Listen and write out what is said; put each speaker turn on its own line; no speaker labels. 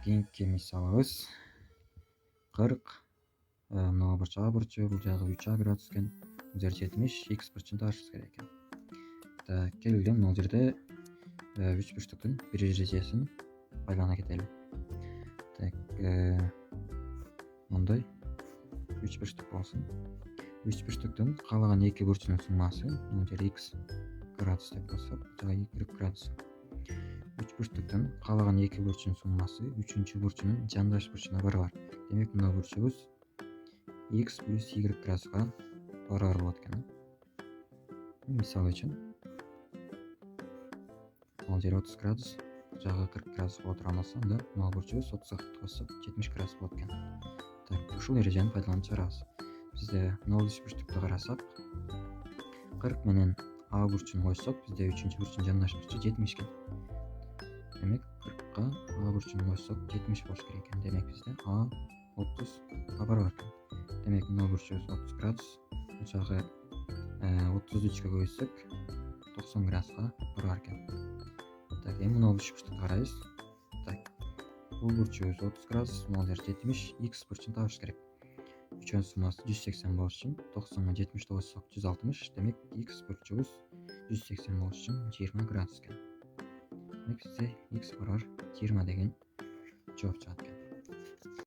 Кийинки мисалыбыз 40 мына бурчага бурчу, бул жагы 3а градус экен. Бул жер 70, x бурчун табышыбыз керек экен. Келгиле мына жерде 3 бурчтуктун бир эрежесин пайдалана кетели. Мындай 3 бурчтук болсун. 3 бурчтуктун каалаган 2 бурчунун суммасы, бул жер x градус деп койсок, жана y градус. 3 бурчтуктун каалаган 2 бурчунун суммасы 3-чү бурчунун жандаш бурчуна барабар. Демек мына бурчубуз x плюс y градуска барабар болот экен. Мисал үчүн бул жер 30 градус, бул жагы 40 градус боло турган болсо, анда мына бурчубуз 30га коссок 70 градус болот экен. Ушул эрежени пайдаланып чыгарабыз. Бизде 0,3 бурчтукту карасак, 40 менен а бурчун койсок, бизде 3-чү бурчунун жандаш бурчу 70 экен. Демек 40ка а бурчун койсок 70 болуш керек экен. Демек бизде а 30га барабар экен. Демек мына бурчубуз 30 градус, бул жагы 33ке көбөйтсөк 90 градуска барабар экен. Эми мына бурчтукту карайбыз. Бул бурчубуз 30 градус, бул жер 70, x бурчун табыш керек. Үчөөнүн суммасы 180 болуш үчүн 90га 70 койсок 160, демек x бурчубуз 180 болуш үчүн 20 градус экен. Демек бизде x барабар 20 деген жооп чыгат экен.